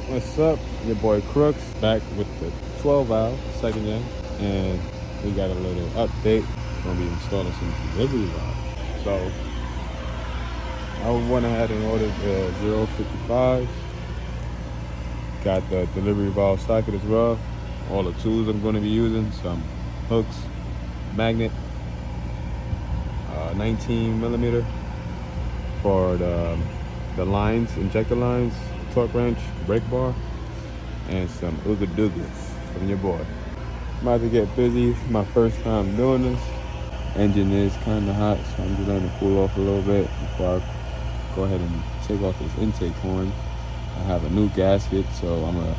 What's up? Your boy Crooks back with the 12 valve, second gen, and we got a little update. We're gonna be installing some delivery valves. So I went ahead and ordered the 055s. Got the delivery valve socket as well. All the tools I'm going to be using: some hooks, magnet, 19 millimeter for the lines, injector lines, torque wrench, brake bar, and some ooga doogas from your boy. I'm about to get busy. It's my first time doing this. Engine is kind of hot, so I'm just letting it cool off a little bit before I go ahead and take off this intake horn. I have a new gasket, so I'm gonna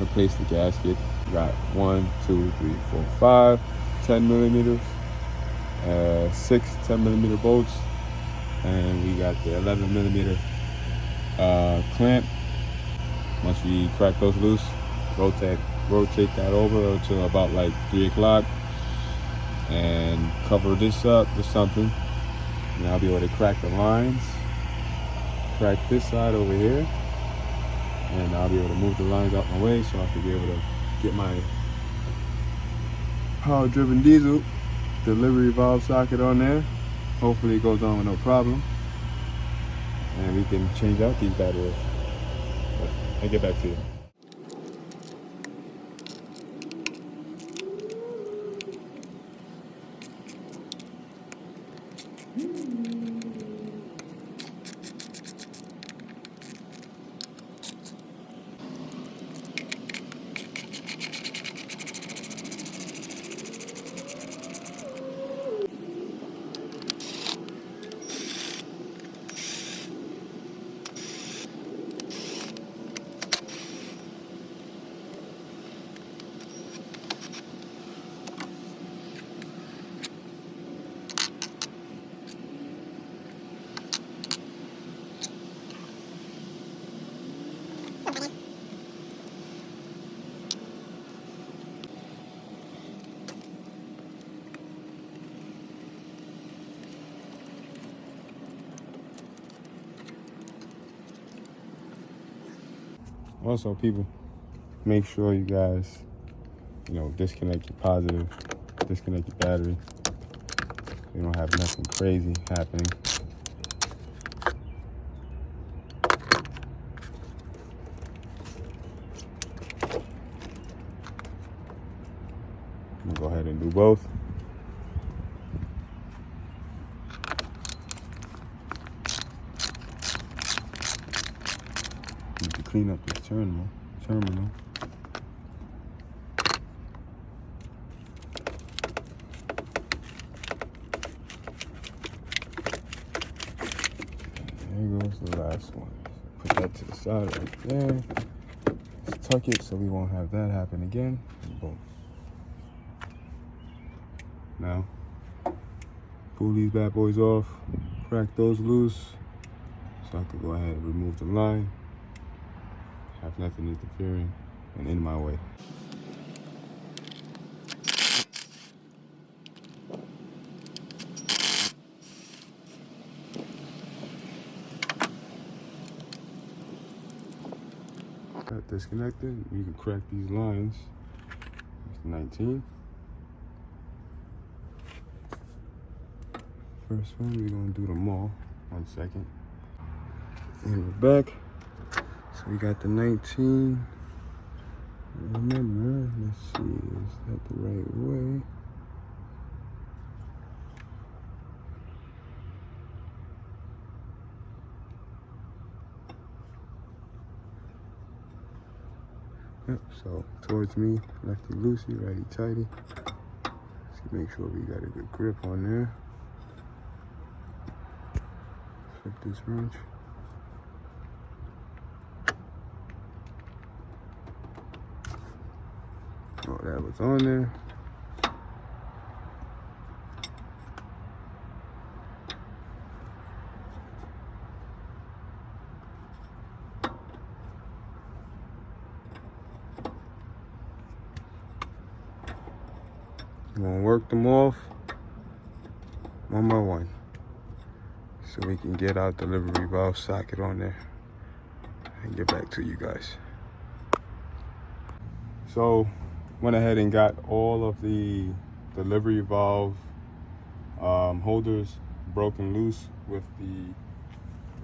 replace the gasket. Got 1, 2, 3, 4, 5 10 millimeters, 6 10 millimeter bolts, and we got the 11 millimeter clamp. Once we crack those loose, rotate that over to about like 3 o'clock and cover this up with something, and I'll be able to crack the lines, crack this side over here, and I'll be able to move the lines out my way so I can be able to get my power driven diesel delivery valve socket on there. Hopefully it goes on with no problem, and we can change out these batteries. I'll get back to you. Also, people, make sure you guys, disconnect your positive, disconnect your battery. You don't have nothing crazy happening. I'm gonna go ahead and do both. Need to clean up this terminal. There goes the last one. Put that to the side right there. Let's tuck it so we won't have that happen again. And boom. Now, pull these bad boys off, crack those loose, so I can go ahead and remove the line. Have nothing interfering and in my way. Got disconnected. You can crack these lines. It's 19. First one, we're gonna do them all. 1 second. And we're back. So we got the 19. Remember, let's see, is that the right way? Yep, so towards me, lefty loosey, righty tighty. Let's make sure we got a good grip on there. Flip this wrench. Oh, that was on there. I'm gonna work them off one by one so we can get our delivery valve socket on there and get back to you guys. So went ahead and got all of the delivery valve holders broken loose with the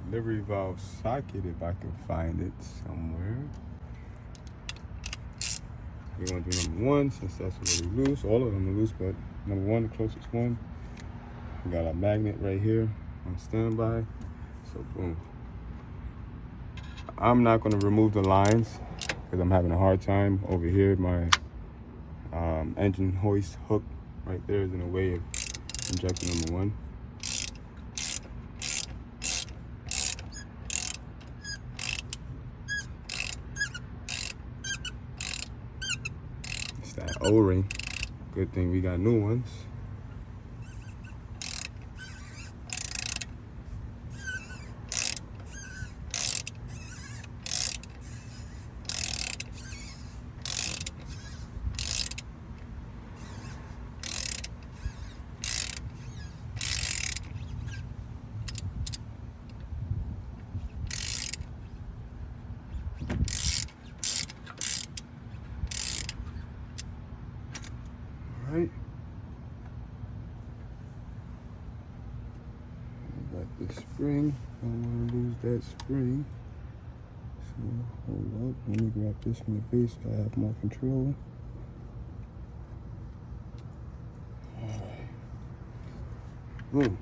delivery valve socket, if I can find it somewhere. We're gonna do number one since that's already loose. All of them are loose, but number one, the closest one. We got our magnet right here on standby. So boom. I'm not gonna remove the lines because I'm having a hard time over here. My engine hoist hook right there is in the way of injector number one. It's that O-ring. Good thing we got new ones. Right. I got the spring. I don't want to lose that spring. So hold up. Let me grab this from the base so I have more control. Alright. Boom.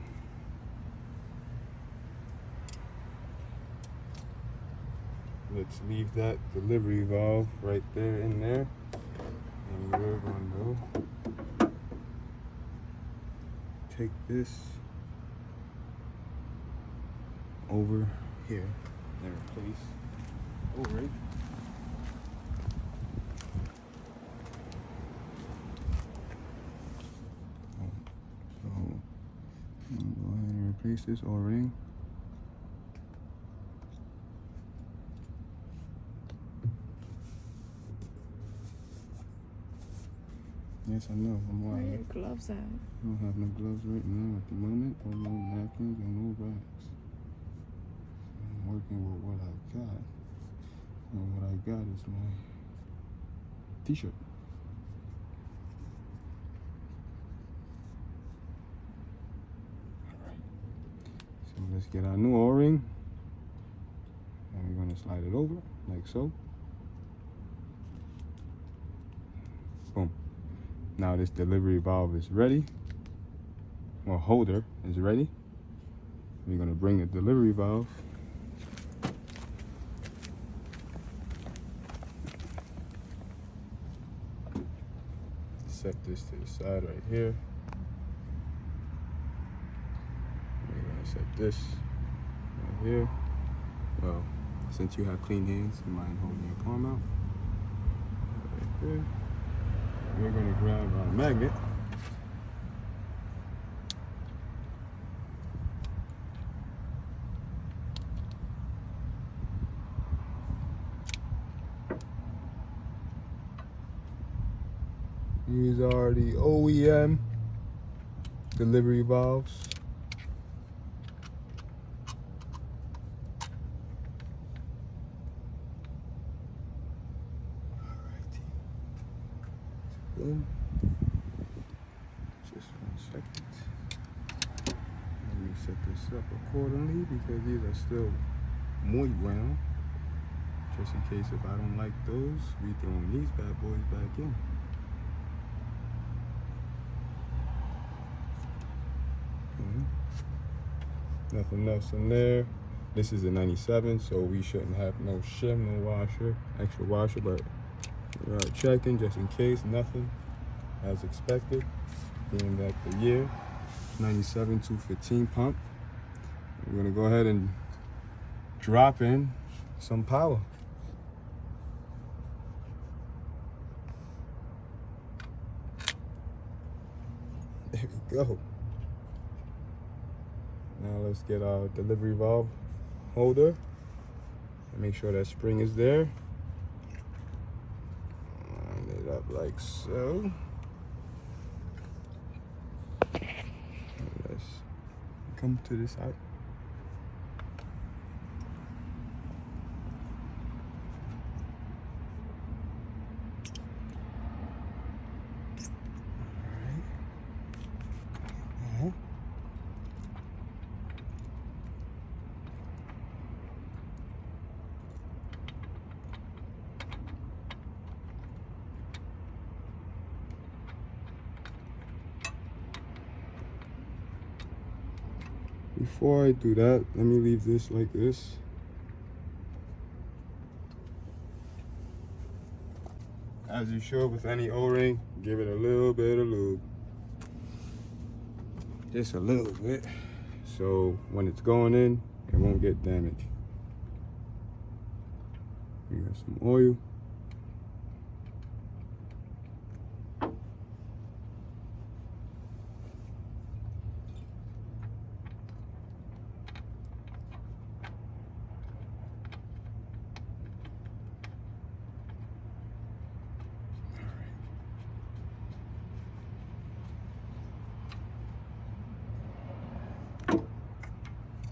Let's leave that delivery valve right there in there. And we're going to take this over here and replace O-ring. So I'm going to go ahead and replace this O-ring. Yes, I know. I'm Where are wired. your gloves at? I don't have no gloves right now at the moment, or no napkins, or no bags. I'm working with what I got. And what I got is my t-shirt. Alright. So let's get our new O-ring. And we're gonna slide it over, like so. Boom. Now this delivery valve is ready. Or holder is ready. We're gonna bring the delivery valve set this to the side right here. We're gonna set this right here. Well, since you have clean hands, you mind holding your palm out. Right there. We're gonna grab our magnet. These are the OEM delivery valves. Alrighty. Boom. Just 1 second. Let me set this up accordingly because these are still moist brown. Just in case if I don't like those, we throwing these bad boys back in. Nothing else in there. This is a 97, so we shouldn't have no shim, no washer, extra washer, but we are checking just in case. Nothing as expected. Being that the year 97 215 pump. We're gonna go ahead and drop in some power. There we go. Now let's get our delivery valve holder and make sure that spring is there. Line it up like so. And let's come to this side. before I do that, let me leave this like this. As you should with any O-ring, give it a little bit of lube. Just a little bit. So when it's going in, it won't get damaged. We got some oil.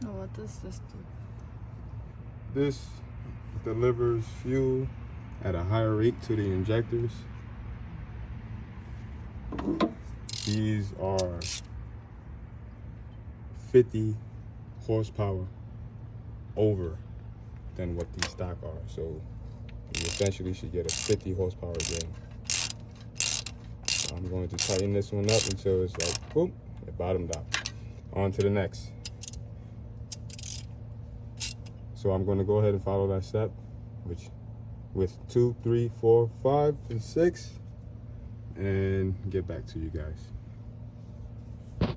Oh, what does this do? This delivers fuel at a higher rate to the injectors. These are 50 horsepower over than what these stock are. So you essentially should get a 50 horsepower gain. So I'm going to tighten this one up until it's like, boom, it bottomed out. On to the next. So I'm going to go ahead and follow that step, which with 2, 3, 4, 5, and 6, and get back to you guys.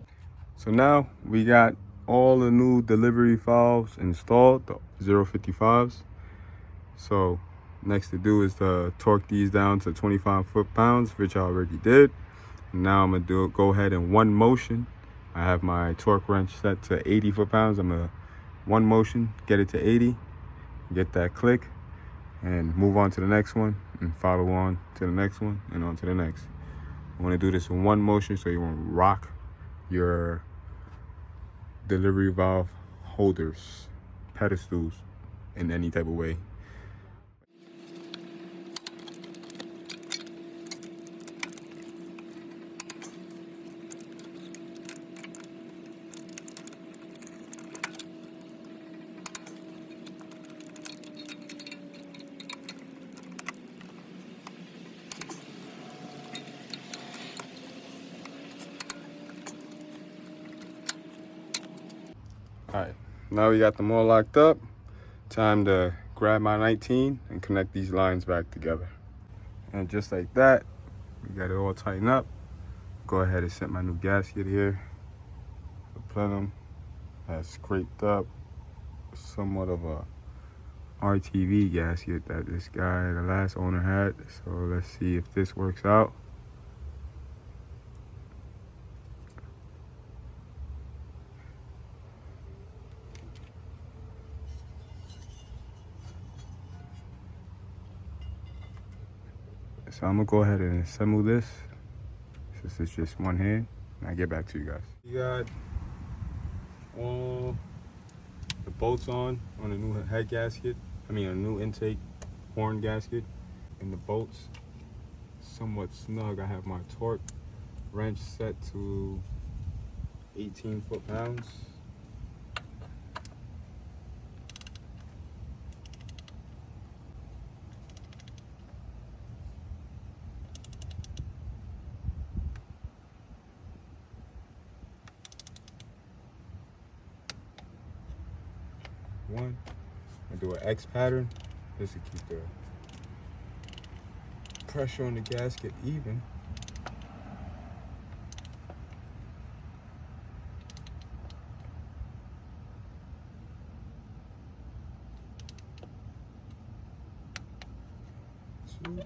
So now we got all the new delivery valves installed, the 055s. So next to do is to torque these down to 25 foot-pounds, which I already did. Now I'm gonna go ahead in one motion. I have my torque wrench set to 80 foot-pounds. I'm gonna one motion, get it to 80, get that click, and move on to the next one, and follow on to the next one, and on to the next. I want to do this in one motion so you won't rock your delivery valve holders, pedestals, in any type of way. All right, now we got them all locked up. Time to grab my 19 and connect these lines back together. And just like that, we got it all tightened up. Go ahead and set my new gasket here. The plenum has scraped up somewhat of a RTV gasket that this guy, the last owner, had. So let's see if this works out. So I'm gonna go ahead and assemble this. Since it's just one hand, and I'll get back to you guys. You got all the bolts on the new head gasket. I mean, a new intake horn gasket. And the bolts somewhat snug. I have my torque wrench set to 18 foot-pounds. One, I do an X pattern. This will keep the pressure on the gasket even. Two.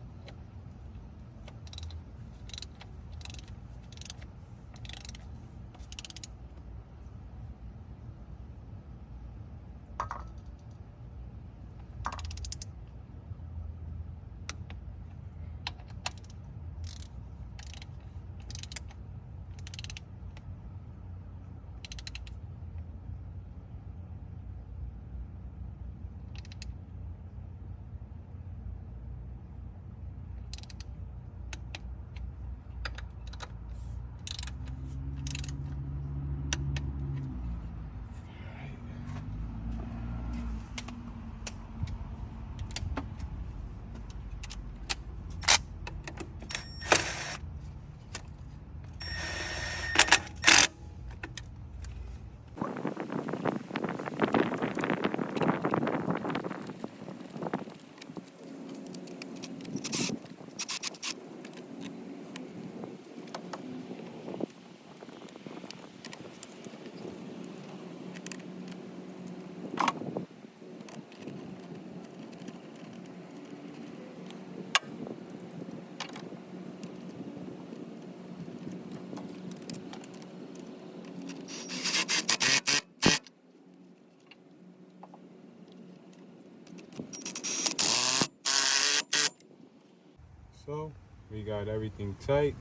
So we got everything tight.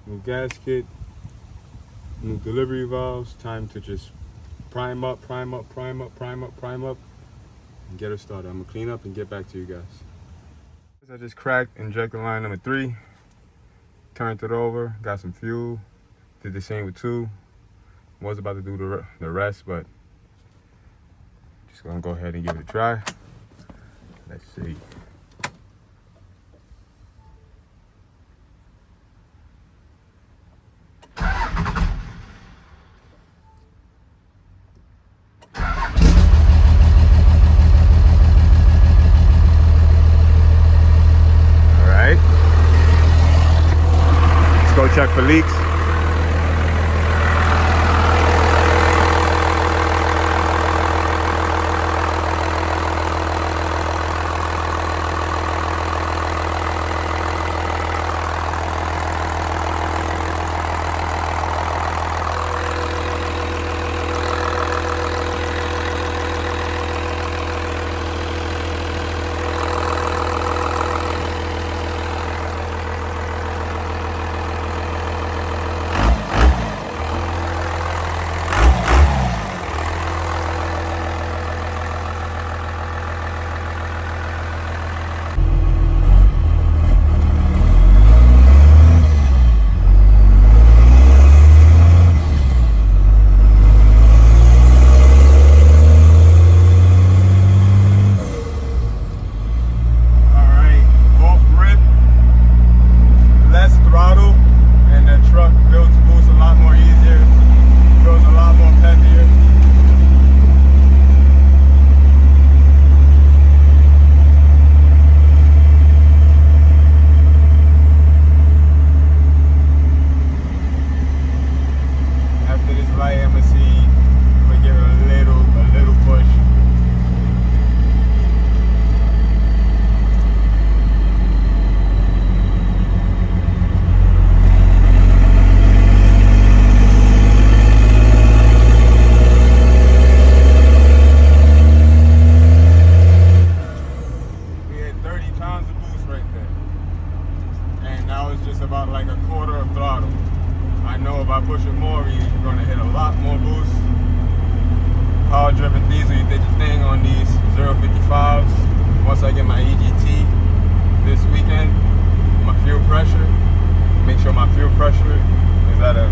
New gasket, new delivery valves. Time to just prime up, and get her started. I'm gonna clean up and get back to you guys. I just cracked injector line number 3, turned it over, got some fuel, did the same with 2. Was about to do the rest, but just gonna go ahead and give it a try. Let's see. Go check for leaks. About like a quarter of throttle. I know if I push it more, you're gonna hit a lot more boost. Power driven diesel, you did your thing on these 055s. Once I get my EGT this weekend, my fuel pressure, make sure my fuel pressure is at a